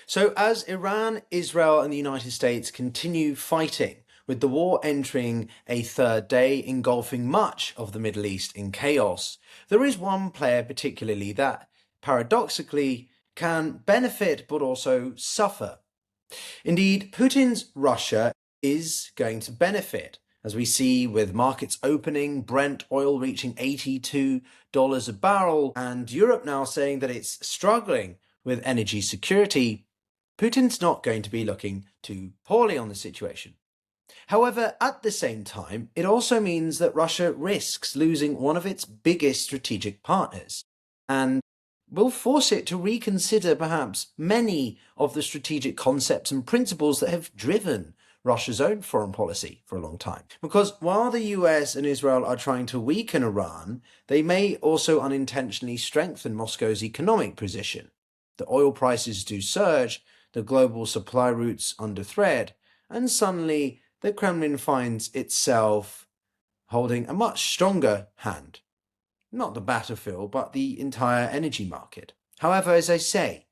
So as Iran, Israel and the United States continue fighting, with the war entering a third day engulfing much of the Middle East in chaos, there is one player particularly that, paradoxically, can benefit but also suffer. Indeed, Putin's Russia is going to benefit, as we see with markets opening, Brent oil reaching $82 a barrel, and Europe now saying that it's struggling with energy security. Putin's not going to be looking too poorly on the situation. However, at the same time, it also means that Russia risks losing one of its biggest strategic partners, and will force it to reconsider perhaps many of the strategic concepts and principles that have driven Russia's own foreign policy for a long time. Because while the US and Israel are trying to weaken Iran, they may also unintentionally strengthen Moscow's economic position. The oil prices do surge, the global supply routes under threat, and suddenly the Kremlin finds itself holding a much stronger hand. Not the battlefield, but the entire energy market. However, as I say,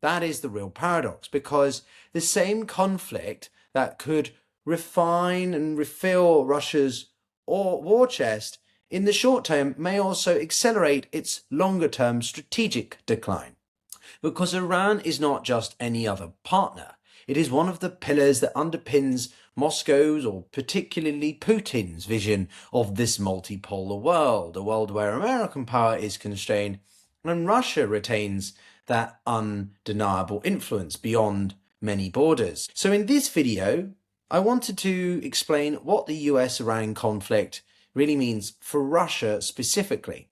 that is the real paradox, because the same conflict that could refine and refill Russia's war chest in the short term may also accelerate its longer-term strategic decline. Because Iran is not just any other partner. It is one of the pillars that underpins Moscow's, or particularly Putin's, vision of this multipolar world, a world where American power is constrained and Russia retains that undeniable influence beyond many borders. So in this video, I wanted to explain what the US-Iran conflict really means for Russia specifically.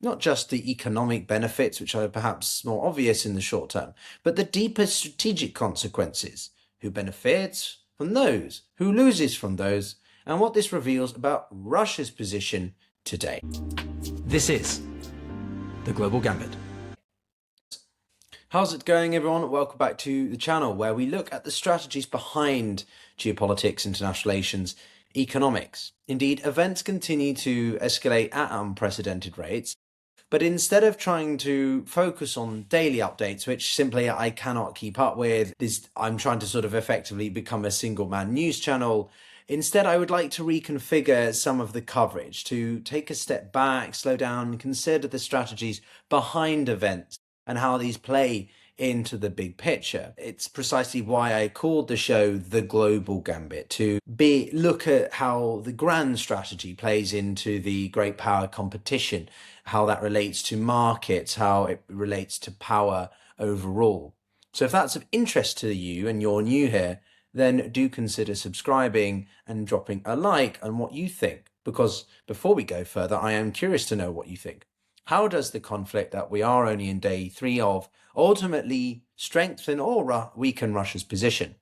Not just the economic benefits, which are perhaps more obvious in the short term, but the deeper strategic consequences. Who benefits from those? Who loses from those? And what this reveals about Russia's position today. This is the Global Gambit. How's it going, everyone? Welcome back to the channel where we look at the strategies behind geopolitics, international relations, economics. Indeed, events continue to escalate at unprecedented rates. But instead of trying to focus on daily updates, which simply I cannot keep up with, I'm trying to sort of effectively become a single-man news channel. Instead, I would like to reconfigure some of the coverage, to take a step back, slow down, and consider the strategies behind events and how these play into the big picture. It's precisely why I called the show The Global Gambit, to look at how the grand strategy plays into the great power competition, how that relates to markets, how it relates to power overall. So if that's of interest to you and you're new here, then do consider subscribing and dropping a like on what you think, because before we go further, I am curious to know what you think. How does the conflict that we are only in day 3 of ultimately strengthen or weaken Russia's position?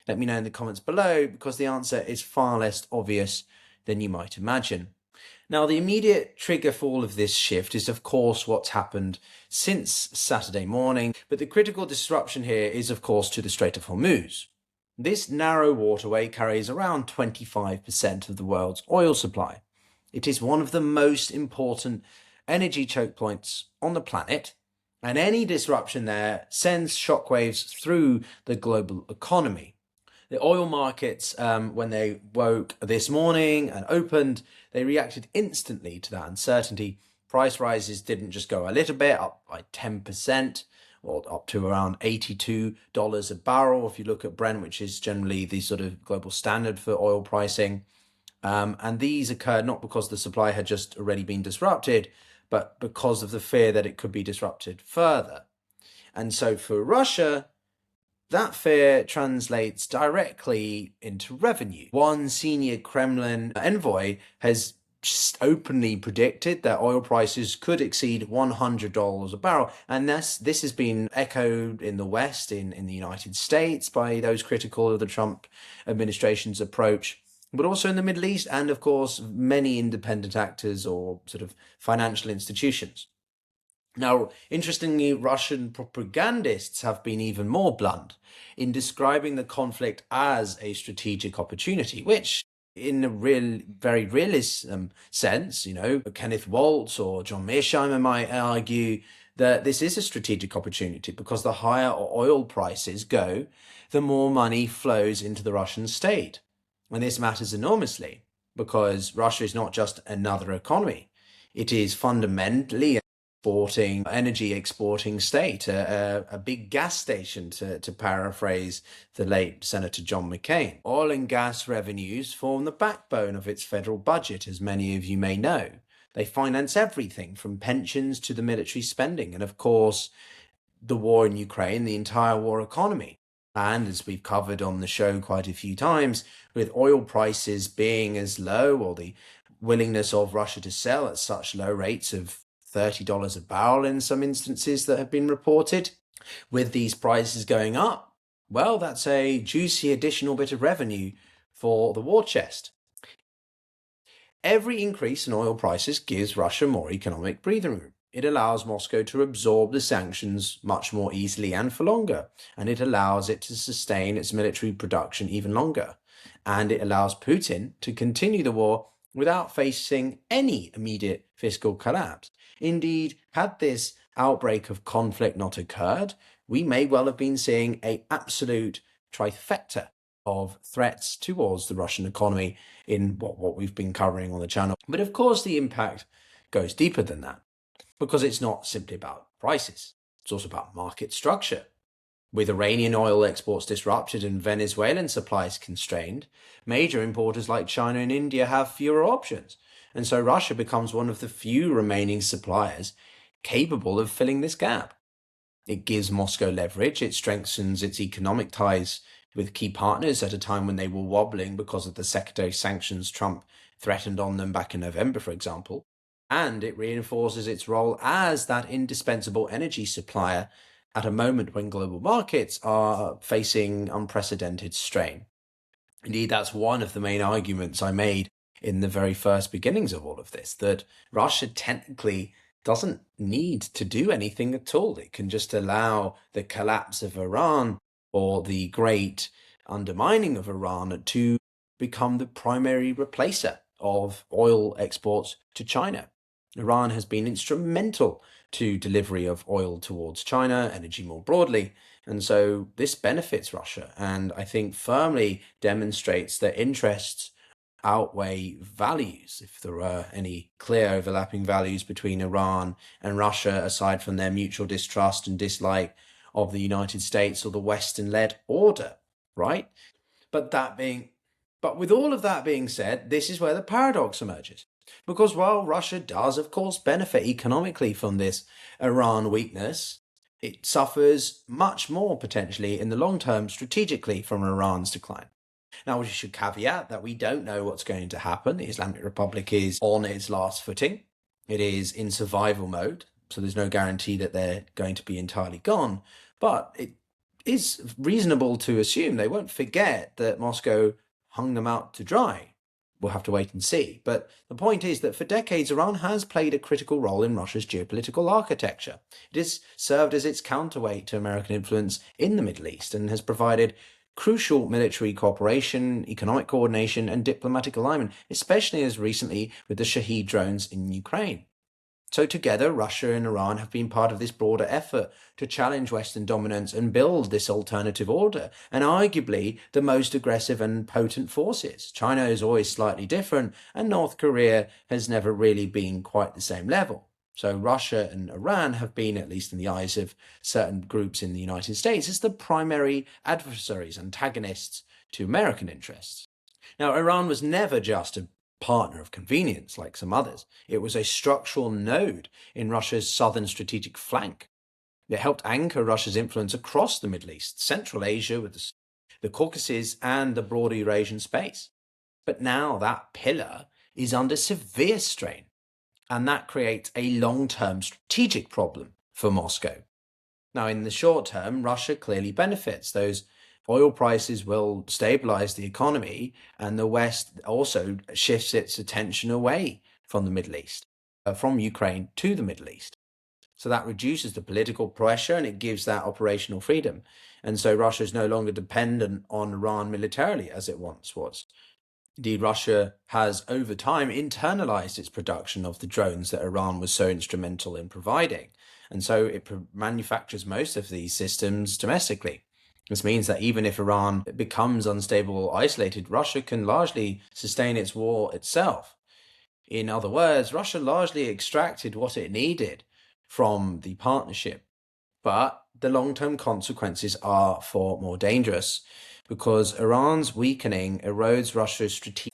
Let me know in the comments below, because the answer is far less obvious than you might imagine. Now, the immediate trigger for all of this shift is, of course, what's happened since Saturday morning, but the critical disruption here is, of course, to the Strait of Hormuz. This narrow waterway carries around 25% of the world's oil supply. It is one of the most important energy choke points on the planet, and any disruption there sends shockwaves through the global economy. The oil markets, when they woke this morning and opened, they reacted instantly to that uncertainty. Price rises didn't just go a little bit, up by 10%, or up to around $82 a barrel if you look at Brent, which is generally the sort of global standard for oil pricing. And these occurred not because the supply had just already been disrupted, but because of the fear that it could be disrupted further. And so for Russia, that fear translates directly into revenue. One senior Kremlin envoy has just openly predicted that oil prices could exceed $100 a barrel. And this has been echoed in the West, in the United States, by those critical of the Trump administration's approach, but also in the Middle East and, of course, many independent actors or sort of financial institutions. Now, interestingly, Russian propagandists have been even more blunt in describing the conflict as a strategic opportunity, which, in a very realist sense, Kenneth Waltz or John Mearsheimer might argue that this is a strategic opportunity because the higher oil prices go, the more money flows into the Russian state. And this matters enormously because Russia is not just another economy. It is fundamentally an energy exporting state, a big gas station, to paraphrase the late Senator John McCain. Oil and gas revenues form the backbone of its federal budget, as many of you may know. They finance everything from pensions to the military spending, and of course, the war in Ukraine, the entire war economy. And as we've covered on the show quite a few times, with oil prices being as low, or the willingness of Russia to sell at such low rates of $30 a barrel in some instances that have been reported, with these prices going up, well, that's a juicy additional bit of revenue for the war chest. Every increase in oil prices gives Russia more economic breathing room. It allows Moscow to absorb the sanctions much more easily and for longer, and it allows it to sustain its military production even longer. And it allows Putin to continue the war without facing any immediate fiscal collapse. Indeed, had this outbreak of conflict not occurred, we may well have been seeing an absolute trifecta of threats towards the Russian economy in what we've been covering on the channel. But of course, the impact goes deeper than that, because it's not simply about prices. It's also about market structure. With Iranian oil exports disrupted and Venezuelan supplies constrained, major importers like China and India have fewer options. And so Russia becomes one of the few remaining suppliers capable of filling this gap. It gives Moscow leverage. It strengthens its economic ties with key partners at a time when they were wobbling because of the secondary sanctions Trump threatened on them back in November, for example. And it reinforces its role as that indispensable energy supplier at a moment when global markets are facing unprecedented strain. Indeed, that's one of the main arguments I made in the very first beginnings of all of this, that Russia technically doesn't need to do anything at all. It can just allow the collapse of Iran or the great undermining of Iran to become the primary replacer of oil exports to China. Iran has been instrumental to delivery of oil towards China, energy more broadly, and so this benefits Russia, and I think firmly demonstrates that interests outweigh values, if there are any clear overlapping values between Iran and Russia, aside from their mutual distrust and dislike of the United States or the Western-led order, right? But with all of that being said, this is where the paradox emerges. Because while Russia does, of course, benefit economically from this Iran weakness, it suffers much more potentially in the long term strategically from Iran's decline. Now, we should caveat that we don't know what's going to happen. The Islamic Republic is on its last footing. It is in survival mode, so there's no guarantee that they're going to be entirely gone. But it is reasonable to assume they won't forget that Moscow hung them out to dry. We'll have to wait and see. But the point is that for decades, Iran has played a critical role in Russia's geopolitical architecture. It has served as its counterweight to American influence in the Middle East and has provided crucial military cooperation, economic coordination, and diplomatic alignment, especially as recently with the Shahed drones in Ukraine. So together, Russia and Iran have been part of this broader effort to challenge Western dominance and build this alternative order, and arguably the most aggressive and potent forces. China is always slightly different, and North Korea has never really been quite the same level. So Russia and Iran have been, at least in the eyes of certain groups in the United States, as the primary adversaries, antagonists to American interests. Now, Iran was never just a partner of convenience like some others. It was a structural node in Russia's southern strategic flank. It helped anchor Russia's influence across the Middle East, Central Asia with the Caucasus and the broader Eurasian space. But now that pillar is under severe strain, and that creates a long-term strategic problem for Moscow. Now, in the short term, Russia clearly benefits. Those oil prices will stabilize the economy, and the West also shifts its attention away from the Middle East, from Ukraine to the Middle East. So that reduces the political pressure and it gives that operational freedom. And so Russia is no longer dependent on Iran militarily as it once was. Indeed, Russia has over time internalized its production of the drones that Iran was so instrumental in providing. And so it manufactures most of these systems domestically. This means that even if Iran becomes unstable or isolated, Russia can largely sustain its war itself. In other words, Russia largely extracted what it needed from the partnership. But the long-term consequences are far more dangerous because Iran's weakening erodes Russia's strategic.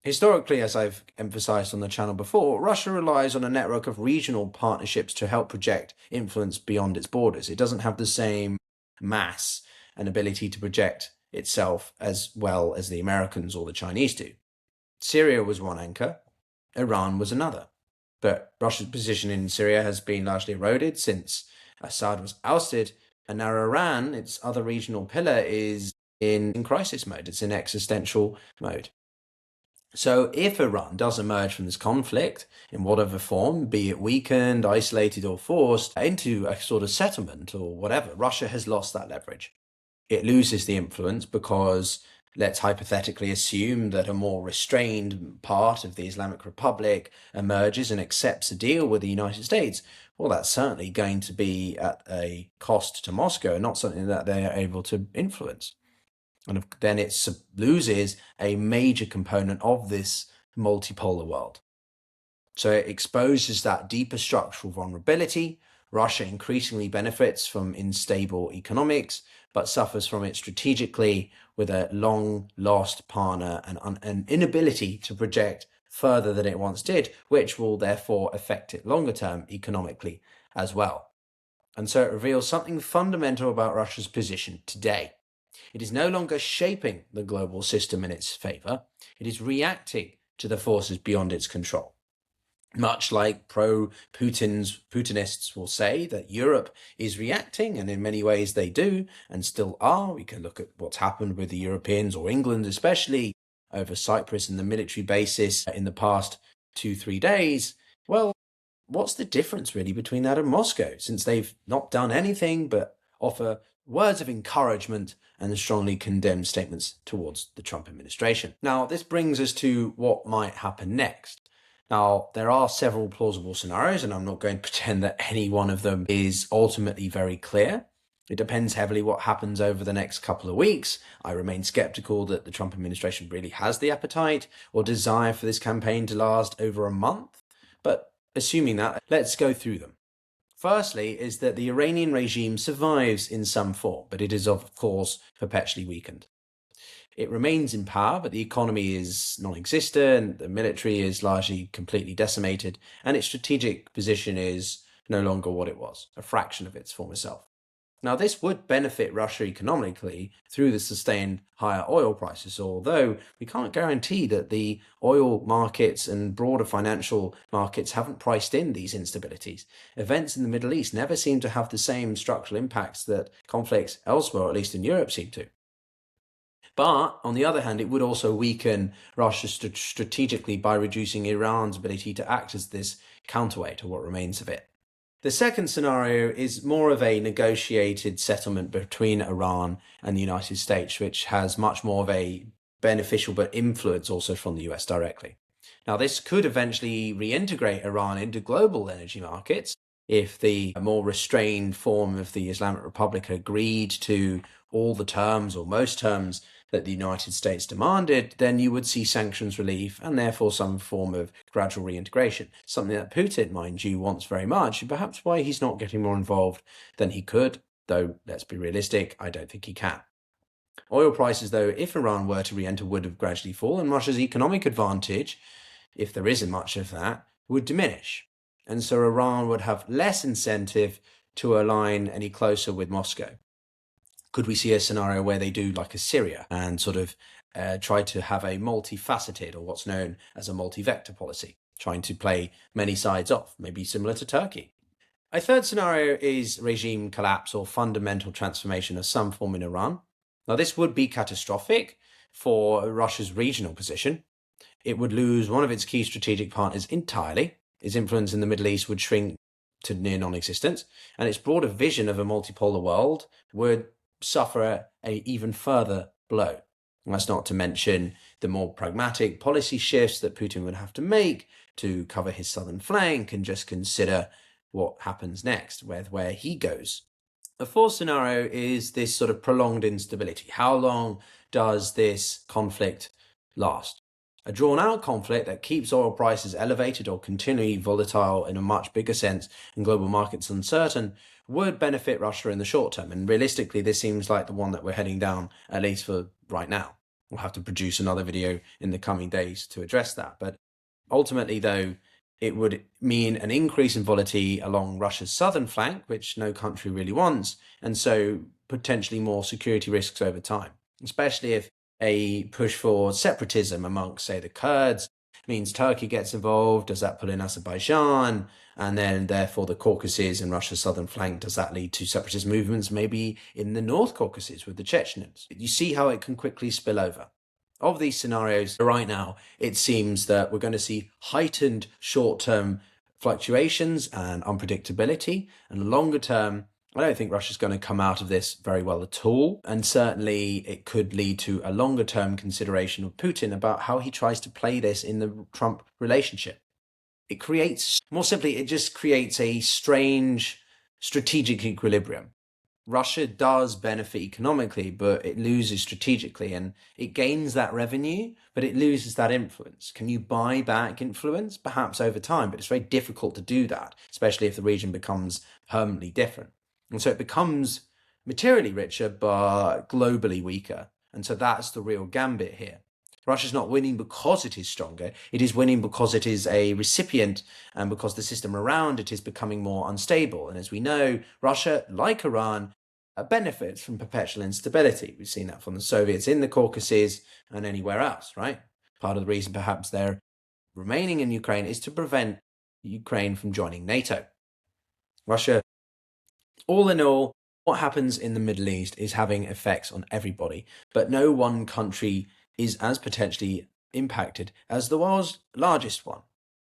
Historically, as I've emphasized on the channel before, Russia relies on a network of regional partnerships to help project influence beyond its borders. It doesn't have the same mass and ability to project itself as well as the Americans or the Chinese do. Syria was one anchor, Iran was another. But Russia's position in Syria has been largely eroded since Assad was ousted, and now Iran, its other regional pillar, is in crisis mode. It's in existential mode. So if Iran does emerge from this conflict in whatever form, be it weakened, isolated, or forced into a sort of settlement or whatever, Russia has lost that leverage. It loses the influence because let's hypothetically assume that a more restrained part of the Islamic Republic emerges and accepts a deal with the United States. Well, that's certainly going to be at a cost to Moscow, not something that they are able to influence. And then it loses a major component of this multipolar world. So it exposes that deeper structural vulnerability. Russia increasingly benefits from unstable economics, but suffers from it strategically with a long lost partner and an inability to project further than it once did, which will therefore affect it longer term economically as well. And so it reveals something fundamental about Russia's position today. It is no longer shaping the global system in its favor. It is reacting to the forces beyond its control. Much like Putinists will say that Europe is reacting, and in many ways they do and still are. We can look at what's happened with the Europeans, or England especially, over Cyprus and the military basis in the past 2-3 days. Well, what's the difference really between that and Moscow, since they've not done anything but offer words of encouragement and strongly condemn statements towards the Trump administration? Now, this brings us to what might happen next. Now, there are several plausible scenarios, and I'm not going to pretend that any one of them is ultimately very clear. It depends heavily what happens over the next couple of weeks. I remain skeptical that the Trump administration really has the appetite or desire for this campaign to last over a month. But assuming that, let's go through them. Firstly is that the Iranian regime survives in some form, but it is of course perpetually weakened. It remains in power, but the economy is non-existent, the military is largely completely decimated, and its strategic position is no longer what it was, a fraction of its former self. Now, this would benefit Russia economically through the sustained higher oil prices, although we can't guarantee that the oil markets and broader financial markets haven't priced in these instabilities. Events in the Middle East never seem to have the same structural impacts that conflicts elsewhere, or at least in Europe, seem to. But on the other hand, it would also weaken Russia strategically by reducing Iran's ability to act as this counterweight, or what remains of it. The second scenario is more of a negotiated settlement between Iran and the United States, which has much more of a beneficial but influence also from the US directly. Now, this could eventually reintegrate Iran into global energy markets if the more restrained form of the Islamic Republic agreed to all the terms or most terms that the United States demanded, then you would see sanctions relief and therefore some form of gradual reintegration. Something that Putin, mind you, wants very much, and perhaps why he's not getting more involved than he could, though let's be realistic, I don't think he can. Oil prices, though, if Iran were to re-enter, would have gradually fallen. Russia's economic advantage, if there isn't much of that, would diminish. And so Iran would have less incentive to align any closer with Moscow. Could we see a scenario where they do like a Syria and sort of try to have a multifaceted, or what's known as a multi-vector policy, trying to play many sides off, maybe similar to Turkey? A third scenario is regime collapse or fundamental transformation of some form in Iran. Now, this would be catastrophic for Russia's regional position. It would lose one of its key strategic partners entirely. Its influence in the Middle East would shrink to near non-existent, and its broader vision of a multipolar world would suffer a even further blow. And that's not to mention the more pragmatic policy shifts that Putin would have to make to cover his southern flank and just consider what happens next, where he goes. The fourth scenario is this sort of prolonged instability. How long does this conflict last? A drawn-out conflict that keeps oil prices elevated or continually volatile in a much bigger sense and global markets uncertain would benefit Russia in the short term. And realistically, this seems like the one that we're heading down, at least for right now. We'll have to produce another video in the coming days to address that. But ultimately, though, it would mean an increase in volatility along Russia's southern flank, which no country really wants, and so potentially more security risks over time, especially if a push for separatism amongst, say, the Kurds means Turkey gets involved. Does that pull in Azerbaijan? And then, therefore, the Caucasus and Russia's southern flank, does that lead to separatist movements maybe in the North Caucasus with the Chechens? You see how it can quickly spill over. Of these scenarios, right now, it seems that we're going to see heightened short-term fluctuations and unpredictability, and longer term, I don't think Russia's going to come out of this very well at all. And certainly it could lead to a longer term consideration of Putin about how he tries to play this in the Trump relationship. It creates, more simply, it just creates a strange strategic equilibrium. Russia does benefit economically, but it loses strategically, and it gains that revenue, but it loses that influence. Can you buy back influence? Perhaps over time, but it's very difficult to do that, especially if the region becomes permanently different. And so it becomes materially richer, but globally weaker. And so that's the real gambit here. Russia's not winning because it is stronger. It is winning because it is a recipient and because the system around it is becoming more unstable. And as we know, Russia, like Iran, benefits from perpetual instability. We've seen that from the Soviets in the Caucasus and anywhere else, right? Part of the reason perhaps they're remaining in Ukraine is to prevent Ukraine from joining NATO. Russia, all in all, what happens in the Middle East is having effects on everybody, but no one country is as potentially impacted as the world's largest one,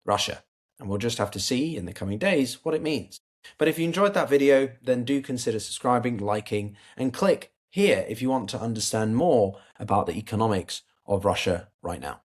Russia. And we'll just have to see in the coming days what it means. But if you enjoyed that video, then do consider subscribing, liking, and click here if you want to understand more about the economics of Russia right now.